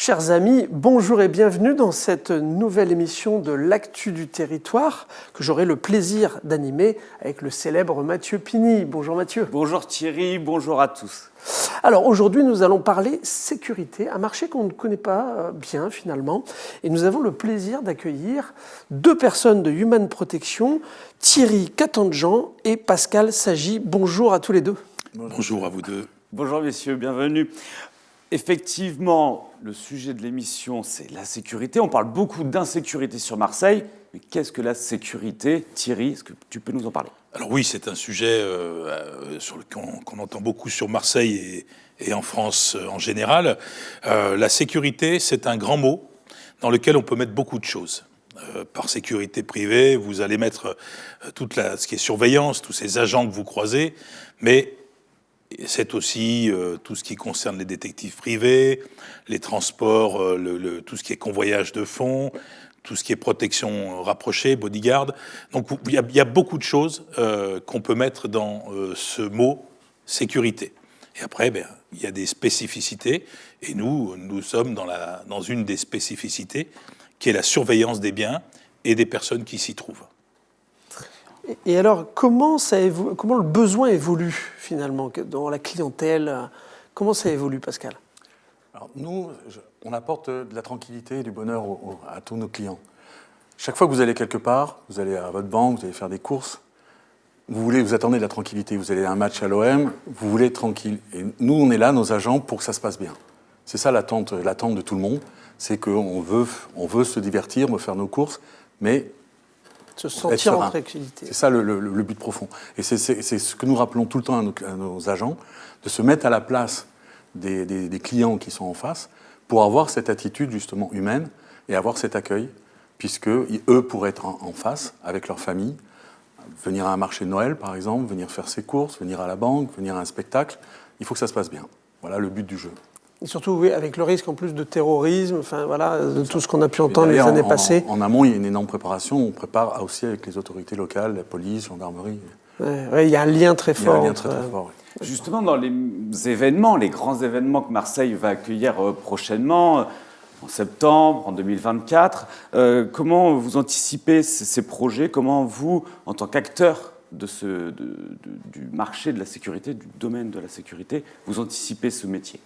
Chers amis, bonjour et bienvenue dans cette nouvelle émission de l'Actu du Territoire que j'aurai le plaisir d'animer avec le célèbre Mathieu Pini. Bonjour Mathieu. Bonjour Thierry, bonjour à tous. Alors aujourd'hui nous allons parler sécurité, un marché qu'on ne connaît pas bien finalement. Et nous avons le plaisir d'accueillir deux personnes de Human Protection, Thierry Catanjean et Pascal Sagy. Bonjour à tous les deux. Bonjour à vous deux. Bonjour messieurs, bienvenue. Effectivement, le sujet de l'émission, c'est la sécurité. On parle beaucoup d'insécurité sur Marseille. Mais qu'est-ce que la sécurité? Thierry, est-ce que tu peux nous en parler? Alors oui, c'est un sujet qu'on entend beaucoup sur Marseille et en France en général. La sécurité, c'est un grand mot dans lequel on peut mettre beaucoup de choses. Par sécurité privée, vous allez mettre ce qui est surveillance, tous ces agents que vous croisez, mais c'est aussi tout ce qui concerne les détectives privés, les transports, tout ce qui est convoyage de fonds, tout ce qui est protection rapprochée, bodyguard. Donc il y a beaucoup de choses qu'on peut mettre dans ce mot sécurité. Et après, il y a des spécificités. Et nous sommes dans une des spécificités, qui est la surveillance des biens et des personnes qui s'y trouvent. Et alors, comment le besoin évolue finalement dans la clientèle? Comment ça évolue, Pascal? Alors nous, on apporte de la tranquillité et du bonheur à tous nos clients. Chaque fois que vous allez quelque part, vous allez à votre banque, vous allez faire des courses, vous attendez de la tranquillité. Vous allez à un match à l'OM, vous voulez être tranquille. Et nous, on est là, nos agents, pour que ça se passe bien. C'est ça l'attente de tout le monde. C'est qu'on veut se divertir, faire nos courses, mais se sentir en tranquillité. C'est ça le but profond. Et c'est ce que nous rappelons tout le temps à nos agents, de se mettre à la place des clients qui sont en face pour avoir cette attitude justement humaine et avoir cet accueil, puisque eux pourraient être en face avec leur famille, venir à un marché de Noël par exemple, venir faire ses courses, venir à la banque, venir à un spectacle. Il faut que ça se passe bien. Voilà le but du jeu. Et surtout, oui, avec le risque en plus de terrorisme, enfin voilà, de tout ce qu'on a pu entendre les années passées. En amont, il y a une énorme préparation. On prépare aussi avec les autorités locales, la police, la gendarmerie. Ouais, il y a un lien très fort. Il y a un lien très fort. Oui. Justement, dans les événements, les grands événements que Marseille va accueillir prochainement, en septembre, en 2024, comment vous anticipez ces projets? Comment vous, en tant qu'acteur du marché de la sécurité, du domaine de la sécurité, vous anticipez ce métier?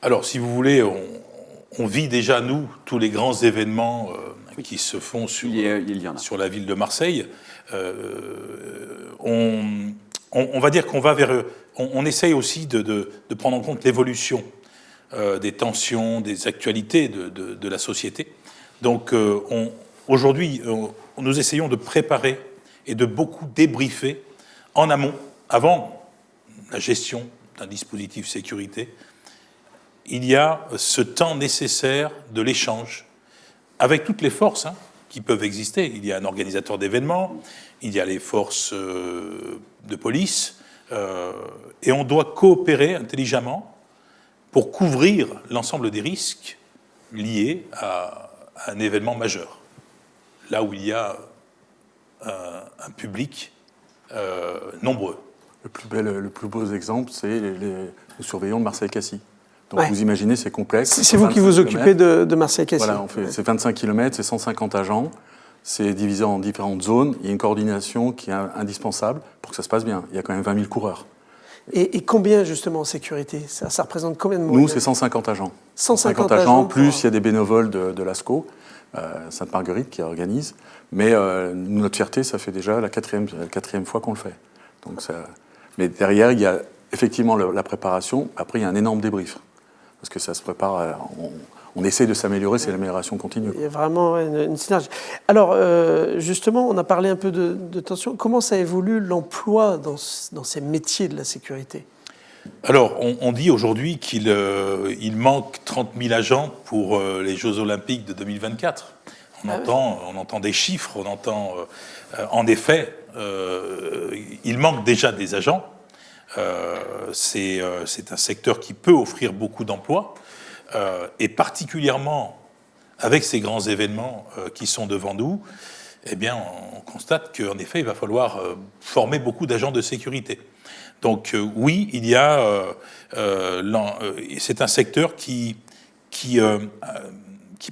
Alors, si vous voulez, on vit déjà, nous, tous les grands événements qui se font sur la ville de Marseille. On va dire qu'on va vers... On essaye aussi de prendre en compte l'évolution des tensions, des actualités de la société. Donc, aujourd'hui, nous essayons de préparer et de beaucoup débriefer en amont, avant la gestion d'un dispositif sécurité. Il y a ce temps nécessaire de l'échange avec toutes les forces qui peuvent exister. Il y a un organisateur d'événements, il y a les forces de police, et on doit coopérer intelligemment pour couvrir l'ensemble des risques liés à un événement majeur. Là où il y a un public nombreux. Le plus beau exemple, c'est nous surveillons de Marseille-Cassis. Donc vous imaginez, c'est complexe. C'est vous qui vous occupez de Marseille-Cassis. Voilà, c'est 25 km, c'est 150 agents, c'est divisé en différentes zones. Il y a une coordination qui est indispensable pour que ça se passe bien. Il y a quand même 20 000 coureurs. Et combien justement en sécurité? Ça représente combien de moyens? Nous, c'est 150 agents. 150 agents, plus il y a des bénévoles de l'ASCO, Sainte-Marguerite, qui organise. Mais notre fierté, ça fait déjà la quatrième fois qu'on le fait. Donc mais derrière, il y a effectivement la préparation. Après, il y a un énorme débrief. Parce que ça se prépare, on essaie de s'améliorer, c'est l'amélioration continue. Il y a vraiment une synergie. Alors, justement, on a parlé un peu de tension. Comment ça évolue l'emploi dans ces métiers de la sécurité? Alors, on dit aujourd'hui qu'il manque 30 000 agents pour les Jeux Olympiques de 2024. On entend des chiffres, on entend... en effet, il manque déjà des agents. C'est un secteur qui peut offrir beaucoup d'emplois, et particulièrement avec ces grands événements qui sont devant nous, eh bien, on constate qu'en effet, il va falloir former beaucoup d'agents de sécurité. Donc oui, il y a, c'est un secteur qui qui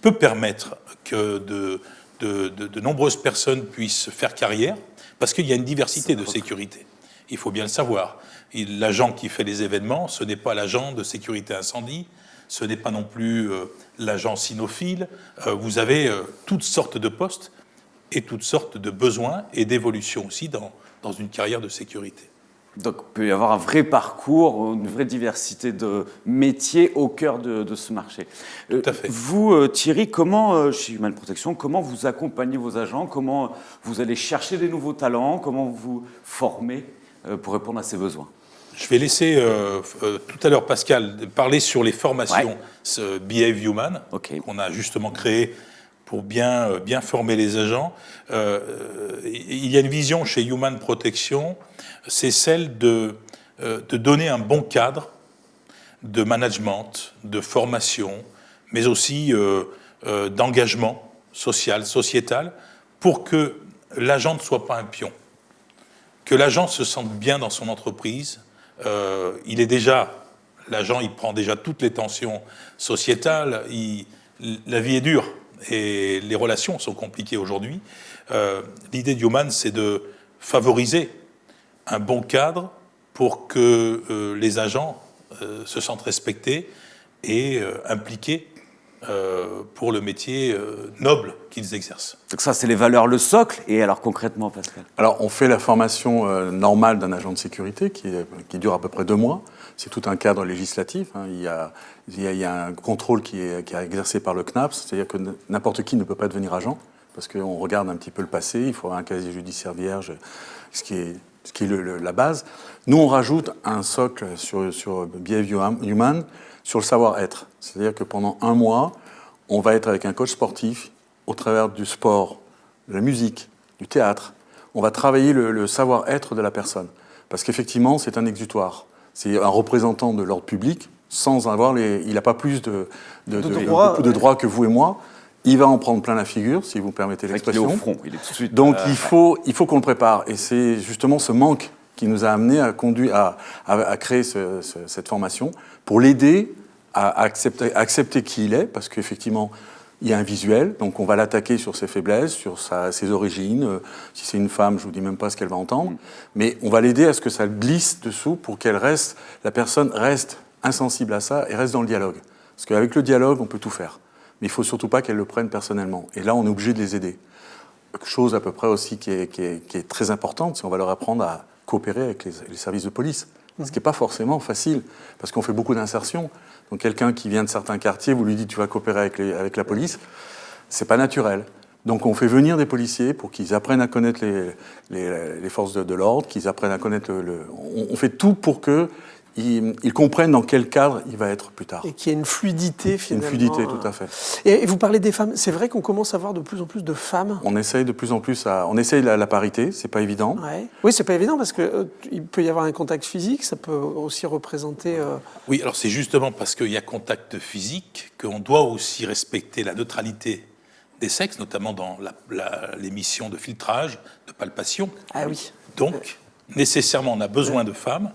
peut permettre que de nombreuses personnes puissent faire carrière, parce qu'il y a une diversité de sécurité. Il faut bien le savoir. L'agent qui fait les événements, ce n'est pas l'agent de sécurité incendie, ce n'est pas non plus l'agent cynophile. Vous avez toutes sortes de postes et toutes sortes de besoins et d'évolutions aussi dans une carrière de sécurité. Donc il peut y avoir un vrai parcours, une vraie diversité de métiers au cœur de ce marché. Tout à fait. Vous, Thierry, comment, chez Human Protection, comment vous accompagnez vos agents? Comment vous allez chercher des nouveaux talents? Comment vous formez pour répondre à ces besoins? Je vais laisser tout à l'heure Pascal parler sur les formations Behave Human, qu'on a justement créé pour bien former les agents. Il y a une vision chez Human Protection, c'est celle de donner un bon cadre de management, de formation, mais aussi d'engagement social, sociétal, pour que l'agent ne soit pas un pion, que l'agent se sente bien dans son entreprise. L'agent, il prend déjà toutes les tensions sociétales, la vie est dure et les relations sont compliquées aujourd'hui. L'idée de Human, c'est de favoriser un bon cadre pour que les agents se sentent respectés et impliqués pour le métier noble qu'ils exercent. Donc ça, c'est les valeurs, le socle. Et alors concrètement, Pascal? Alors, on fait la formation normale d'un agent de sécurité qui dure à peu près 2 mois. C'est tout un cadre législatif. Hein. Il y a un contrôle qui est exercé par le CNAPS, c'est-à-dire que n'importe qui ne peut pas devenir agent, parce qu'on regarde un petit peu le passé, il faut avoir un casier judiciaire vierge, ce qui est la base. Nous, on rajoute un socle sur Behave Human, sur le savoir-être. C'est-à-dire que pendant 1 mois, on va être avec un coach sportif au travers du sport, de la musique, du théâtre. On va travailler le savoir-être de la personne. Parce qu'effectivement, c'est un exutoire. C'est un représentant de l'ordre public, sans avoir il n'a pas plus de droits que vous et moi. Il va en prendre plein la figure, si vous permettez l'expression. Il est au front, il est tout de suite. Donc il faut qu'on le prépare. Et c'est justement ce manque qui nous a amené à créer cette formation, pour l'aider à accepter qui il est, parce qu'effectivement, il y a un visuel, donc on va l'attaquer sur ses faiblesses, sur ses origines. Si c'est une femme, je ne vous dis même pas ce qu'elle va entendre, mais on va l'aider à ce que ça glisse dessous pour la personne reste insensible à ça et reste dans le dialogue. Parce qu'avec le dialogue, on peut tout faire. Mais il ne faut surtout pas qu'elle le prenne personnellement. Et là, on est obligé de les aider. Chose à peu près aussi qui est très importante, c'est qu'on va leur apprendre à coopérer avec les services de police. Ce qui n'est pas forcément facile, parce qu'on fait beaucoup d'insertions. Donc quelqu'un qui vient de certains quartiers, vous lui dites tu vas coopérer avec la police, c'est pas naturel. Donc on fait venir des policiers pour qu'ils apprennent à connaître les forces de l'ordre, qu'ils apprennent à connaître on fait tout pour qu'ils comprennent dans quel cadre il va être plus tard. Et qu'il y ait une fluidité finalement. Une fluidité, tout à fait. Et vous parlez des femmes, c'est vrai qu'on commence à voir de plus en plus de femmes. On essaye de plus en plus on essaye la parité, c'est pas évident. Ouais. Oui, c'est pas évident parce qu'il peut y avoir un contact physique, ça peut aussi représenter... Oui, alors c'est justement parce qu'il y a contact physique qu'on doit aussi respecter la neutralité des sexes, notamment dans les missions de filtrage, de palpation. Ah oui. Donc, nécessairement, on a besoin de femmes,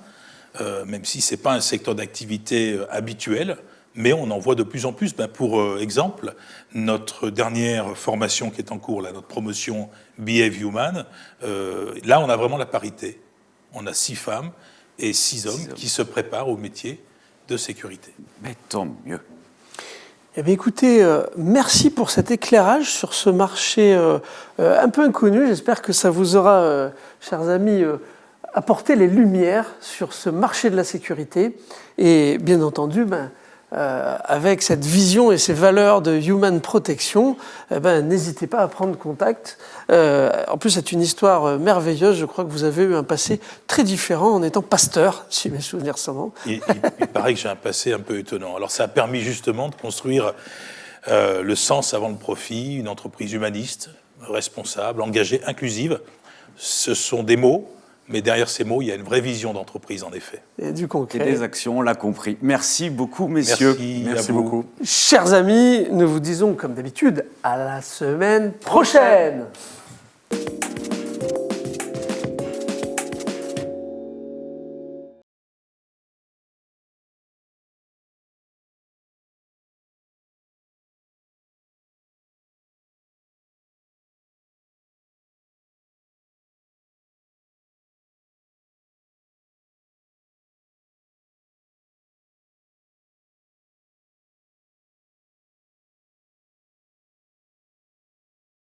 même si ce n'est pas un secteur d'activité habituel, mais on en voit de plus en plus. Pour exemple, notre dernière formation qui est en cours, notre promotion Behave Human, là, on a vraiment la parité. On a 6 femmes et 6 hommes qui se préparent au métier de sécurité. Mais tant mieux. Eh bien, écoutez, merci pour cet éclairage sur ce marché un peu inconnu. J'espère que ça vous aura, chers amis, apporté les lumières sur ce marché de la sécurité. Et bien entendu, avec cette vision et ces valeurs de Human Protection, n'hésitez pas à prendre contact. En plus, c'est une histoire merveilleuse. Je crois que vous avez eu un passé très différent en étant pasteur, si mes souvenirs sont bons. Il paraît que j'ai un passé un peu étonnant. Alors, ça a permis justement de construire le sens avant le profit, une entreprise humaniste, responsable, engagée, inclusive. Ce sont des mots. Mais derrière ces mots, il y a une vraie vision d'entreprise, en effet. Et du concret. Et des actions, on l'a compris. Merci beaucoup, messieurs. Merci beaucoup. Chers amis, nous vous disons, comme d'habitude, à la semaine prochaine.